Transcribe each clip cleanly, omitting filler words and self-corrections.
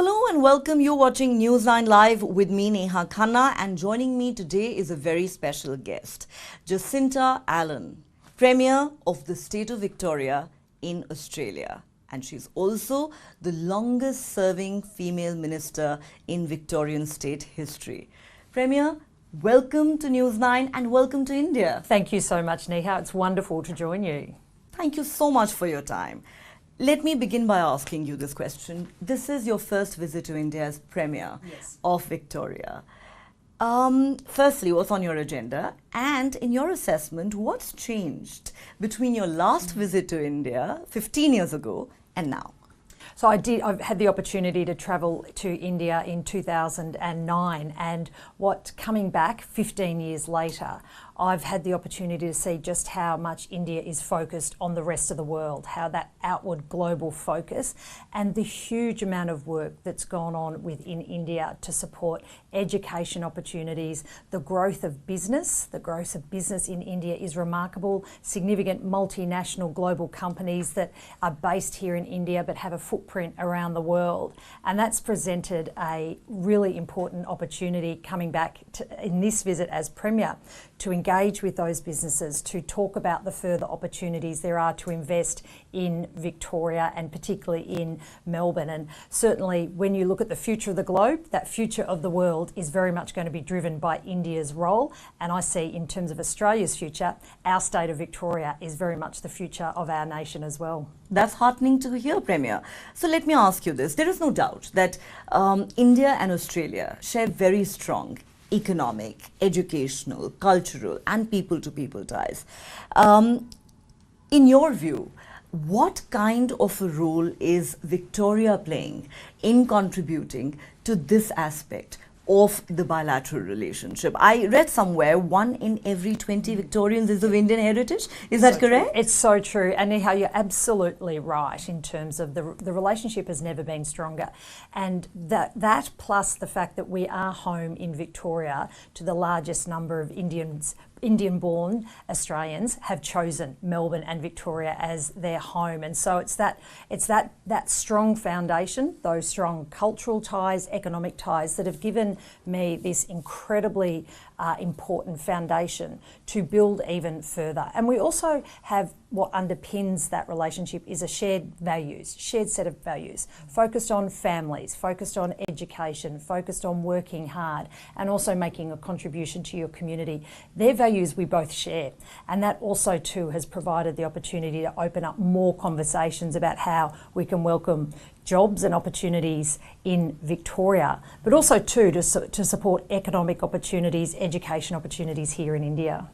Hello and welcome. You're watching Newsline Live with me, Neha Khanna, and joining me today is a very special guest, Jacinta Allan, Premier of the state of Victoria in Australia. And she's also the longest serving female minister in Victorian state history. Premier, welcome to Newsline and welcome to India. Thank you so much, Neha. It's wonderful to join you. Thank you so much for your time. Let me begin by asking you this question. This is your first visit to India as Premier of Victoria. Firstly, what's on your agenda? And in your assessment, what's changed between your last visit to India 15 years ago and now? So I've had the opportunity to travel to India in 2009, and coming back 15 years later, I've had the opportunity to see just how much India is focused on the rest of the world, how that outward global focus and the huge amount of work that's gone on within India to support education opportunities, the growth of business. The growth of business in India is remarkable. Significant multinational global companies that are based here in India but have a footprint around the world. And that's presented a really important opportunity coming back in this visit as Premier to engage with those businesses, to talk about the further opportunities there are to invest in Victoria and particularly in Melbourne. And certainly when you look at the future of the globe, that future of the world is very much going to be driven by India's role. And I see in terms of Australia's future, our state of Victoria is very much the future of our nation as well. That's heartening to hear, Premier. So let me ask you this. There is no doubt that India and Australia share very strong economic, educational, cultural and people-to-people ties. In your view, what kind of a role is Victoria playing in contributing to this aspect of the bilateral relationship? I read somewhere 1 in every 20 Victorians is of Indian heritage. Is that correct? It's so true. And Neha, you're absolutely right in terms of the relationship has never been stronger. And that plus the fact that we are home in Victoria to the largest number of Indian-born Australians have chosen Melbourne and Victoria as their home. And so it's that strong foundation, those strong cultural ties, economic ties that have given me this incredibly important foundation to build even further. And we also have what underpins that relationship is a shared set of values, focused on families, focused on education, focused on working hard, and also making a contribution to your community. Their values we both share. And that also too has provided the opportunity to open up more conversations about how we can welcome jobs and opportunities in Victoria, but also too to support economic opportunities, education opportunities here in India.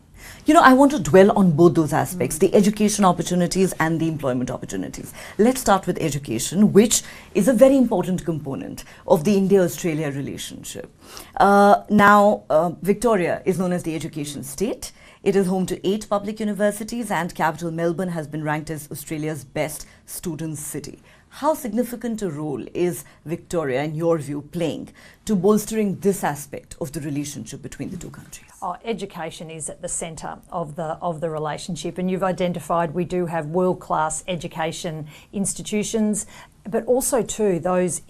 You know, I want to dwell on both those aspects, the education opportunities and the employment opportunities. Let's start with education, which is a very important component of the India-Australia relationship. Victoria is known as the education state. It is home to 8 public universities, and capital Melbourne has been ranked as Australia's best student city. How significant a role is Victoria, in your view, playing to bolstering this aspect of the relationship between the two countries? Education is at the centre of the relationship, and you've identified we do have world-class education institutions, but also too those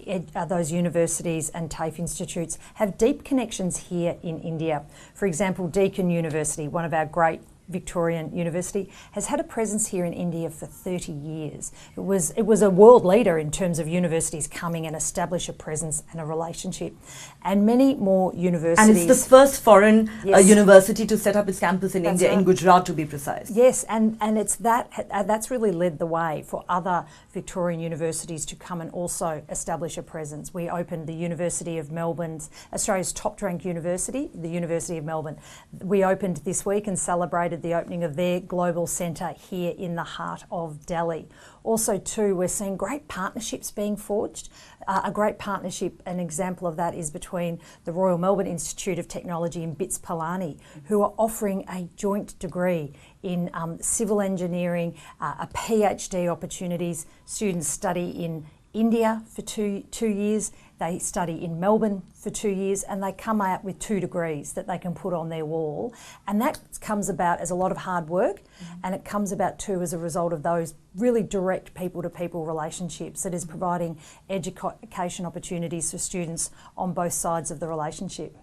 universities and TAFE institutes have deep connections here in India. For example, Deakin University, one of our great Victorian University, has had a presence here in India for 30 years. It was a world leader in terms of universities coming and establish a presence and a relationship. And many more universities. And it's the first foreign university to set up its campus in India, in Gujarat to be precise. Yes, and it's that's really led the way for other Victorian universities to come and also establish a presence. We opened the University of Melbourne, Australia's top-ranked university, the University of Melbourne. We opened this week and celebrated the opening of their global centre here in the heart of Delhi. Also too, we're seeing great partnerships being forged. A great partnership, an example of that is between the Royal Melbourne Institute of Technology and BITS Pilani, who are offering a joint degree in civil engineering, a PhD opportunities. Students study in India for two years, They study in Melbourne for 2 years and they come out with 2 degrees that they can put on their wall. And that comes about as a lot of hard work, and it comes about too as a result of those really direct people-to-people relationships that is providing education opportunities for students on both sides of the relationship.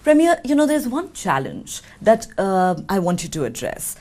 Premier, there's one challenge that I want you to address.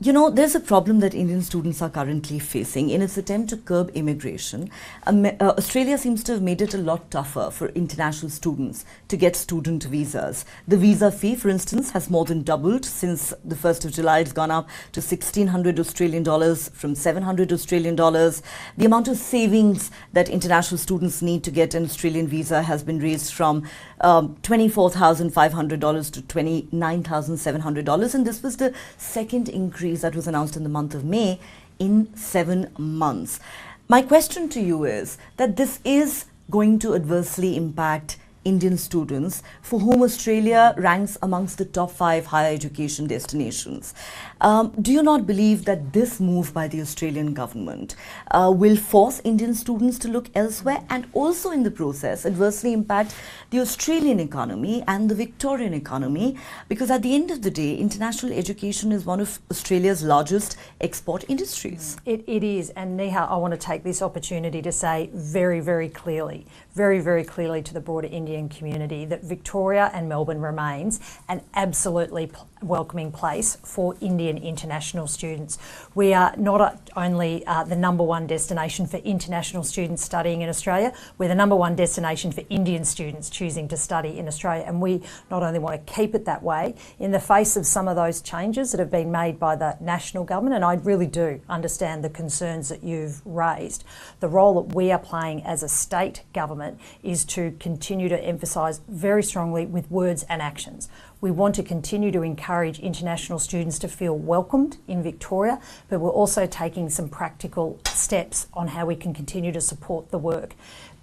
There's a problem that Indian students are currently facing in its attempt to curb immigration. Australia seems to have made it a lot tougher for international students to get student visas. The visa fee, for instance, has more than doubled since the 1st of July. It's gone up to 1,600 Australian dollars from 700 Australian dollars. The amount of savings that international students need to get an Australian visa has been raised from $24,500 to $29,700, and this was the second increase that was announced in the month of May in 7 months. My question to you is that this is going to adversely impact Indian students for whom Australia ranks amongst the top 5 higher education destinations. Do you not believe that this move by the Australian government will force Indian students to look elsewhere and also in the process adversely impact the Australian economy and the Victorian economy? Because at the end of the day, international education is one of Australia's largest export industries. It is, and Neha, I want to take this opportunity to say very, very clearly to the broader Indian community that Victoria and Melbourne remains an absolutely welcoming place for Indian international students. We are not only the #1 destination for international students studying in Australia, we're the #1 destination for Indian students choosing to study in Australia, and we not only want to keep it that way in the face of some of those changes that have been made by the national government, and I really do understand the concerns that you've raised. The role that we are playing as a state government is to continue to emphasise very strongly with words and actions. We want to continue to encourage international students to feel welcomed in Victoria, but we're also taking some practical steps on how we can continue to support the work.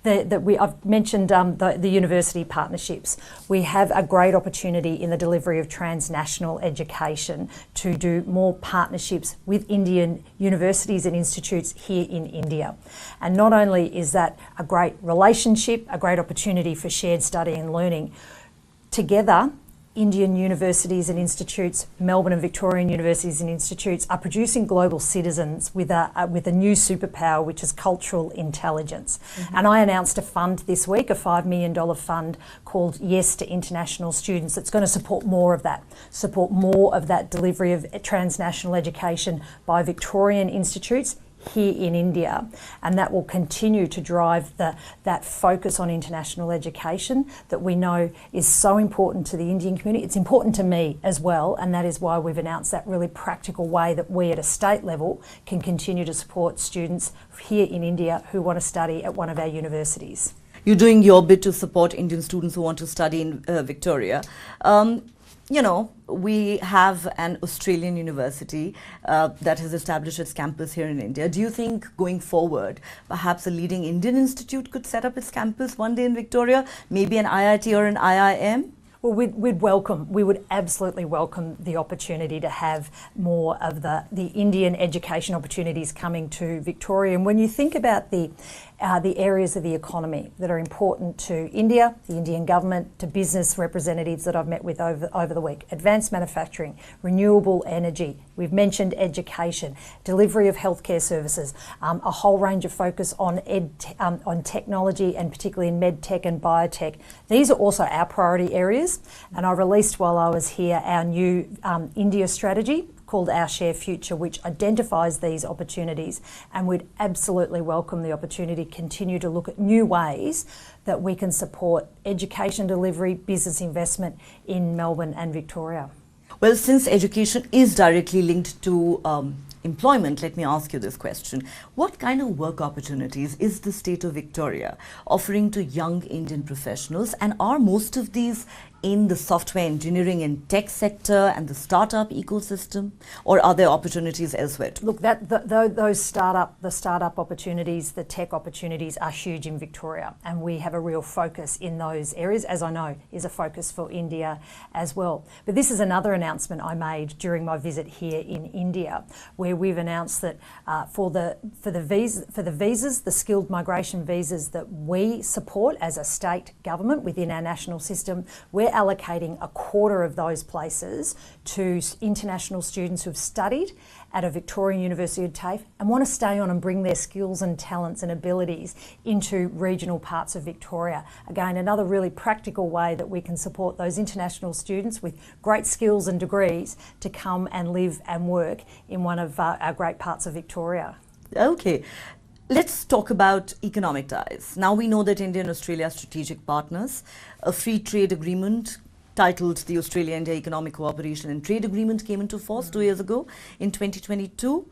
I've mentioned the university partnerships. We have a great opportunity in the delivery of transnational education to do more partnerships with Indian universities and institutes here in India. And not only is that a great relationship, a great opportunity for shared study and learning, together Indian universities and institutes, Melbourne and Victorian universities and institutes are producing global citizens with a new superpower, which is cultural intelligence. And I announced a fund this week, a $5 million fund called Yes to International Students, that's going to support more of that delivery of transnational education by Victorian institutes here in India, and that will continue to drive that focus on international education that we know is so important to the Indian community. It's important to me as well, and that is why we've announced that really practical way that we at a state level can continue to support students here in India who want to study at one of our universities. You're doing your bit to support Indian students who want to study in Victoria. We have an Australian university that has established its campus here in India. Do you think going forward, perhaps a leading Indian institute could set up its campus one day in Victoria, maybe an IIT or an IIM? Well, we would absolutely welcome the opportunity to have more of the Indian education opportunities coming to Victoria. And when you think about the areas of the economy that are important to India, the Indian government, to business representatives that I've met with over the week, advanced manufacturing, renewable energy, we've mentioned education, delivery of healthcare services, a whole range of focus on technology and particularly in medtech and biotech. These are also our priority areas, and I released while I was here our new India strategy called Our Share Future, which identifies these opportunities, and we'd absolutely welcome the opportunity to continue to look at new ways that we can support education delivery, business investment in Melbourne and Victoria. Well, since education is directly linked to employment, let me ask you this question. What kind of work opportunities is the state of Victoria offering to young Indian professionals, and are most of these in the software engineering and tech sector and the startup ecosystem, or are there opportunities elsewhere too? Look, those startup opportunities, the tech opportunities are huge in Victoria, and we have a real focus in those areas, as I know is a focus for India as well. But this is another announcement I made during my visit here in India, where we've announced that for the visas, the skilled migration visas that we support as a state government within our national system, we're allocating a quarter of those places to international students who've studied at a Victorian University of TAFE and want to stay on and bring their skills and talents and abilities into regional parts of Victoria. Again, another really practical way that we can support those international students with great skills and degrees to come and live and work in one of our great parts of Victoria. Okay. Let's talk about economic ties. Now we know that India and Australia are strategic partners. A free trade agreement titled the Australia-India Economic Cooperation and Trade Agreement came into force 2 years ago in 2022.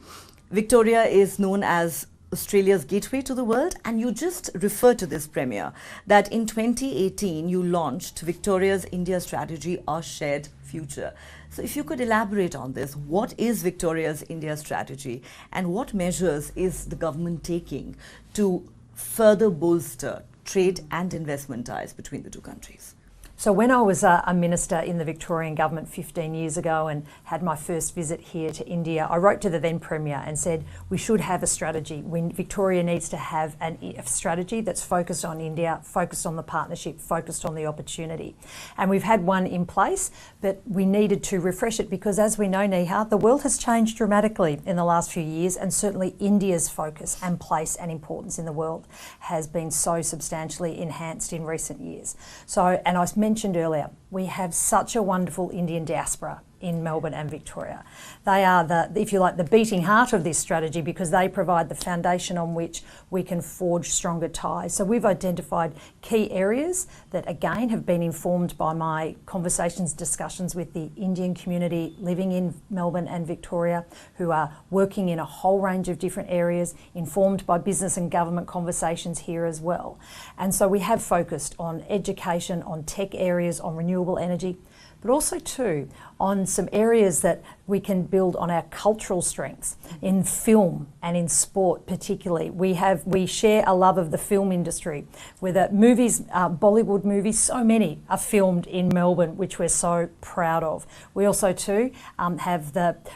Victoria is known as Australia's gateway to the world, and you just referred to this, Premier, that in 2018 you launched Victoria's India strategy, Our Shared Future. So if you could elaborate on this, what is Victoria's India strategy and what measures is the government taking to further bolster trade and investment ties between the two countries? So when I was a minister in the Victorian government 15 years ago and had my first visit here to India, I wrote to the then Premier and said we should have a strategy. Victoria needs to have a strategy that's focused on India, focused on the partnership, focused on the opportunity. And we've had one in place, but we needed to refresh it because, as we know, Neha, the world has changed dramatically in the last few years, and certainly India's focus and place and importance in the world has been so substantially enhanced in recent years. So, and I mentioned earlier, we have such a wonderful Indian diaspora in Melbourne and Victoria. They are the, if you like, the beating heart of this strategy because they provide the foundation on which we can forge stronger ties. So we've identified key areas that again have been informed by my conversations, discussions with the Indian community living in Melbourne and Victoria, who are working in a whole range of different areas, informed by business and government conversations here as well. And so we have focused on education, on tech areas, on renewable energy, but also too on some areas that we can build on our cultural strengths in film and in sport particularly. We share a love of the film industry, where the movies, Bollywood movies, so many are filmed in Melbourne, which we're so proud of. We also too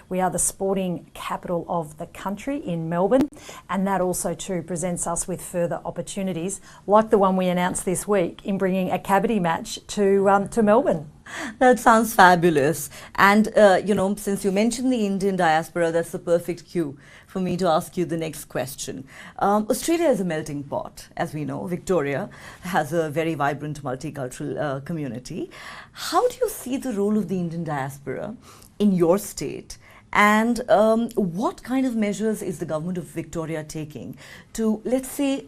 we are the sporting capital of the country in Melbourne, and that also too presents us with further opportunities like the one we announced this week in bringing a kabaddi match to Melbourne. That sounds fabulous. And, since you mentioned the Indian diaspora, that's the perfect cue for me to ask you the next question. Australia is a melting pot, as we know. Victoria has a very vibrant multicultural community. How do you see the role of the Indian diaspora in your state? And what kind of measures is the government of Victoria taking to, let's say,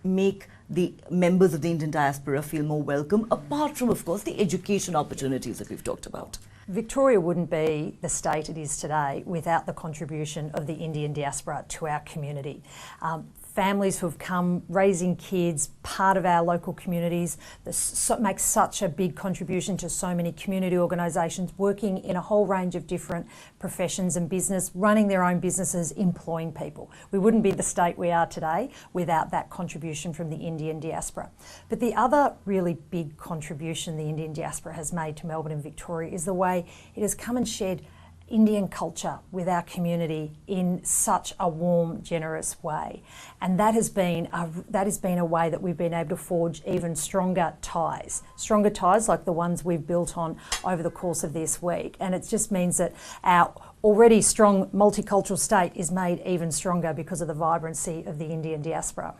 make the members of the Indian diaspora feel more welcome, apart from, of course, the education opportunities that we've talked about? Victoria wouldn't be the state it is today without the contribution of the Indian diaspora to our community. Families who have come, raising kids, part of our local communities, make such a big contribution to so many community organisations working in a whole range of different professions and business, running their own businesses, employing people. We wouldn't be the state we are today without that contribution from the Indian diaspora. But the other really big contribution the Indian diaspora has made to Melbourne and Victoria is the way it has come and shared Indian culture with our community in such a warm, generous way. And that has been a way that we've been able to forge even stronger ties like the ones we've built on over the course of this week. And it just means that our already strong multicultural state is made even stronger because of the vibrancy of the Indian diaspora.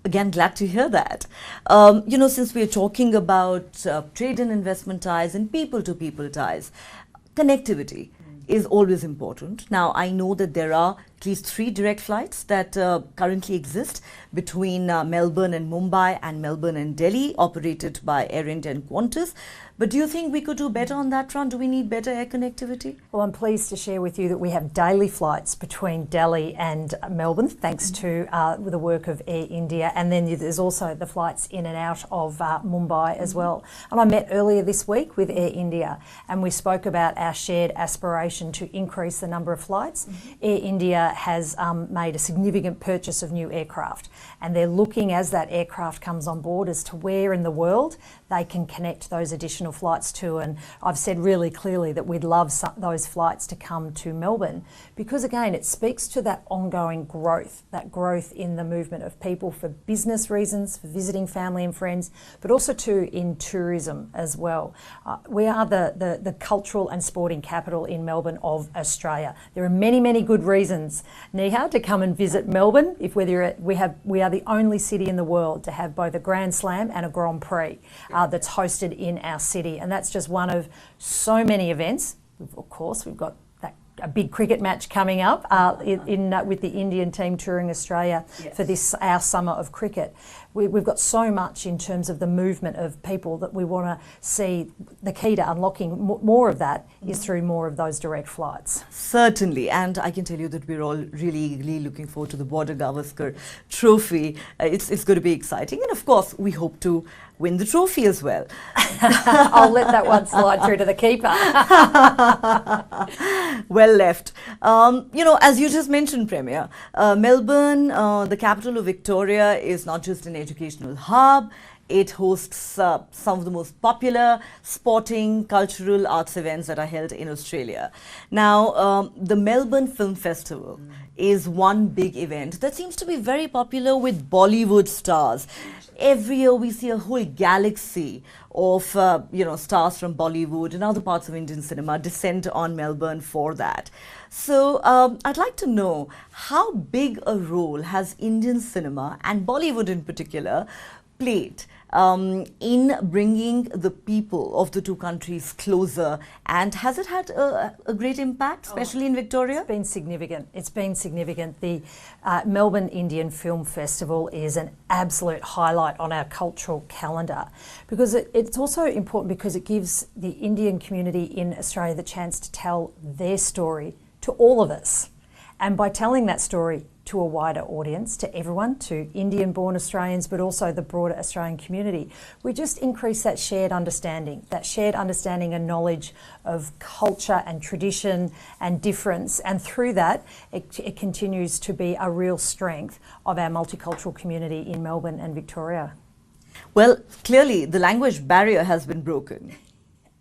Again, glad to hear that. Since we're talking about trade and investment ties and people-to-people ties, connectivity is always important. Now, I know that there are at least 3 direct flights that currently exist between Melbourne and Mumbai and Melbourne and Delhi, operated by Air India and Qantas. But do you think we could do better on that front? Do we need better air connectivity? Well, I'm pleased to share with you that we have daily flights between Delhi and Melbourne, thanks to the work of Air India. And then there's also the flights in and out of Mumbai as well. And I met earlier this week with Air India, and we spoke about our shared aspiration to increase the number of flights. Air India has made a significant purchase of new aircraft, and they're looking, as that aircraft comes on board, as to where in the world they can connect those additional flights to. And I've said really clearly that we'd love those flights to come to Melbourne, because again, it speaks to that ongoing growth, that growth in the movement of people for business reasons, for visiting family and friends, but also too in tourism as well. We are the cultural and sporting capital in Melbourne of Australia. There are many, many good reasons, Neha, to come and visit Melbourne. We are the only city in the world to have both a Grand Slam and a Grand Prix that's hosted in our city, and that's just one of so many events. Of course, we've got a big cricket match coming up with the Indian team touring Australia for this, our summer of cricket. We've got so much in terms of the movement of people that we want to see. The key to unlocking more of that is through more of those direct flights. Certainly, and I can tell you that we're all really looking forward to the Border Gavaskar Trophy. It's going to be exciting, and of course, we hope to win the trophy as well. I'll let that one slide through to the keeper. Well left. As you just mentioned, Premier, Melbourne, the capital of Victoria, is not just an educational hub. It hosts some of the most popular sporting, cultural, arts events that are held in Australia. Now, the Melbourne Film Festival is one big event that seems to be very popular with Bollywood stars. Every year we see a whole galaxy of stars from Bollywood and other parts of Indian cinema descend on Melbourne for that. So I'd like to know, how big a role has Indian cinema, and Bollywood in particular, played in bringing the people of the two countries closer, and has it had a great impact, especially in Victoria? It's been significant. It's been significant. The Melbourne Indian Film Festival is an absolute highlight on our cultural calendar, because it's also important because it gives the Indian community in Australia the chance to tell their story to all of us. And by telling that story to a wider audience, to everyone, to Indian-born Australians, but also the broader Australian community, we just increase that shared understanding and knowledge of culture and tradition and difference. And through that, it continues to be a real strength of our multicultural community in Melbourne and Victoria. Well, clearly the language barrier has been broken.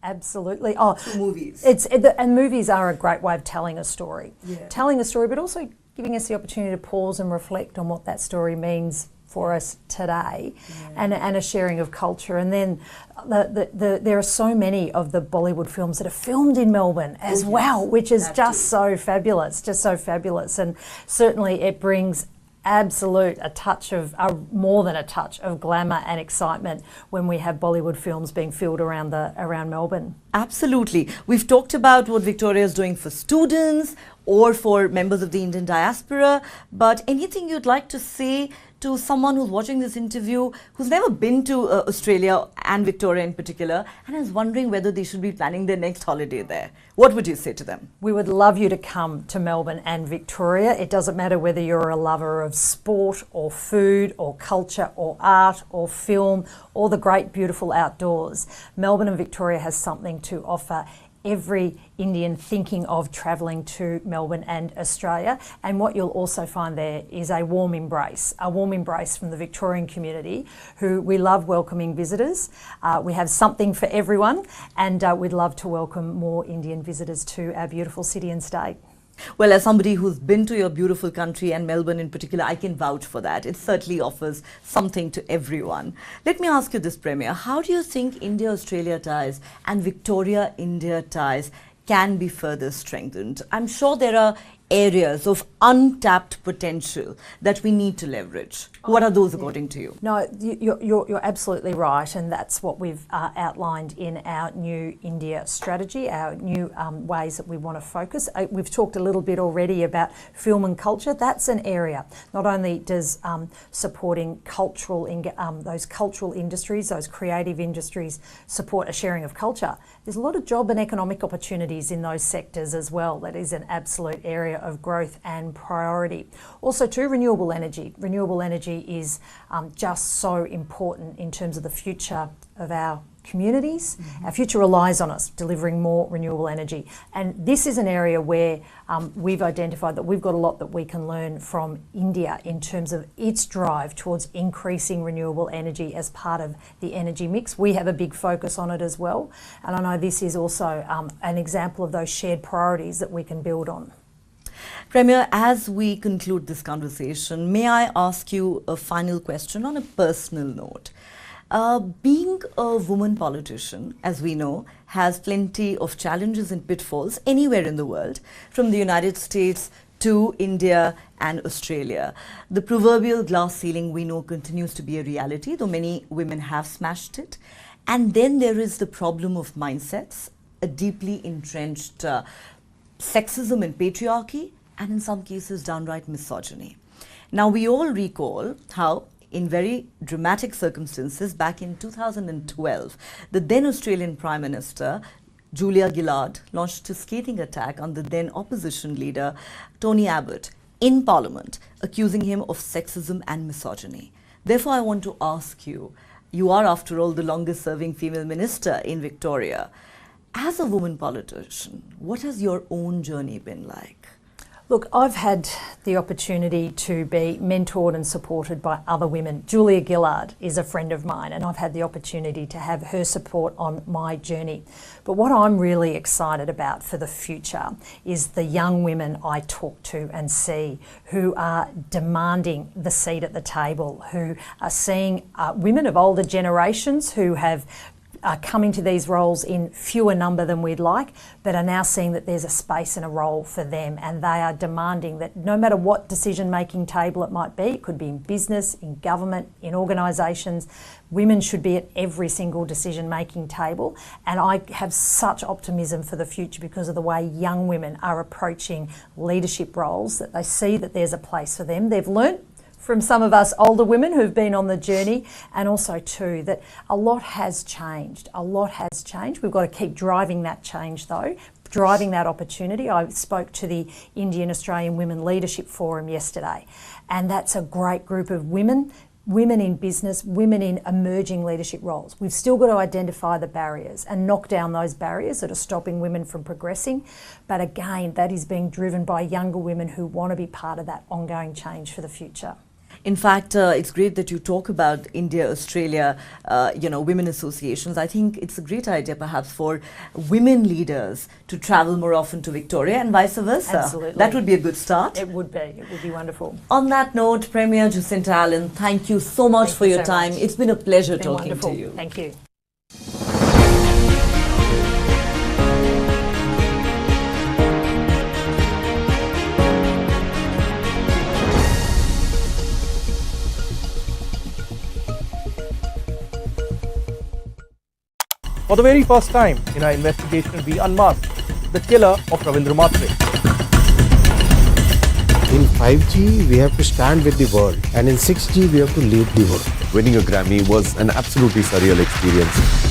Absolutely. Through movies. And movies are a great way of telling a story. Telling a story, but also giving us the opportunity to pause and reflect on what that story means for us today, and a sharing of culture. And then there are so many of the Bollywood films that are filmed in Melbourne as well, which is so fabulous, and certainly it brings more than a touch of glamour and excitement when we have Bollywood films being filmed around Melbourne. Absolutely. We've talked about what Victoria is doing for students or for members of the Indian diaspora, but anything you'd like to say to someone who's watching this interview, who's never been to Australia and Victoria in particular, and is wondering whether they should be planning their next holiday there? What would you say to them? We would love you to come to Melbourne and Victoria. It doesn't matter whether you're a lover of sport or food or culture or art or film or the great beautiful outdoors. Melbourne and Victoria has something to offer every Indian thinking of travelling to Melbourne and Australia. And what you'll also find there is a warm embrace from the Victorian community, who we love welcoming visitors. We have something for everyone, and we'd love to welcome more Indian visitors to our beautiful city and state. Well, as somebody who's been to your beautiful country, and Melbourne in particular, I can vouch for that. It certainly offers something to everyone. Let me ask you this, Premier. How do you think India-Australia ties and Victoria-India ties can be further strengthened? I'm sure there are areas of untapped potential that we need to leverage? What are those according to you? No, you're absolutely right, and that's what we've outlined in our new India strategy, our new ways that we want to focus. We've talked a little bit already about film and culture. That's an area. Not only does supporting those cultural industries, those creative industries, support a sharing of culture, there's a lot of job and economic opportunities in those sectors as well. That is an absolute area of growth and priority. Also too, renewable energy. Renewable energy is just so important in terms of the future of our communities. Our future relies on us delivering more renewable energy. And this is an area where we've identified that we've got a lot that we can learn from India in terms of its drive towards increasing renewable energy as part of the energy mix. We have a big focus on it as well. And I know this is also an example of those shared priorities that we can build on. Premier, as we conclude this conversation, may I ask you a final question on a personal note? Being a woman politician, as we know, has plenty of challenges and pitfalls anywhere in the world, from the United States to India and Australia. The proverbial glass ceiling, we know, continues to be a reality, though many women have smashed it. And then there is the problem of mindsets, a deeply entrenched sexism and patriarchy, and in some cases downright misogyny. Now, we all recall how, in very dramatic circumstances, back in 2012, the then Australian Prime Minister, Julia Gillard, launched a scathing attack on the then opposition leader, Tony Abbott, in Parliament, accusing him of sexism and misogyny. Therefore, I want to ask you, you are, after all, the longest serving female minister in Victoria. As a woman politician, what has your own journey been like? Look, I've had the opportunity to be mentored and supported by other women. Julia Gillard is a friend of mine, and I've had the opportunity to have her support on my journey. But what I'm really excited about for the future is the young women I talk to and see who are demanding the seat at the table, who are seeing women of older generations who have coming to these roles in fewer number than we'd like, but are now seeing that there's a space and a role for them, and they are demanding that no matter what decision-making table it might be, it could be in business, in government, in organisations, women should be at every single decision-making table. And I have such optimism for the future because of the way young women are approaching leadership roles, that they see that there's a place for them. They've learnt from some of us older women who've been on the journey, and also too that a lot has changed. A lot has changed. We've got to keep driving that change though, driving that opportunity. I spoke to the Indian Australian Women Leadership Forum yesterday, and that's a great group of women in business, women in emerging leadership roles. We've still got to identify the barriers and knock down those barriers that are stopping women from progressing. But again, that is being driven by younger women who want to be part of that ongoing change for the future. In fact, it's great that you talk about India-Australia, women associations. I think it's a great idea perhaps for women leaders to travel more often to Victoria and vice versa. Absolutely. That would be a good start. It would be. It would be wonderful. On that note, Premier Jacinta Allan, thank you so much for your time. It's been a pleasure talking to you. Thank you. For the very first time in our investigation, we unmasked the killer of Ravindra Matre. In 5G, we have to stand with the world, and in 6G, we have to lead the world. Winning a Grammy was an absolutely surreal experience.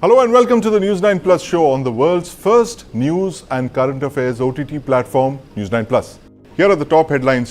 Hello and welcome to the News 9 Plus show on the world's first news and current affairs OTT platform, News 9 Plus. Here are the top headlines.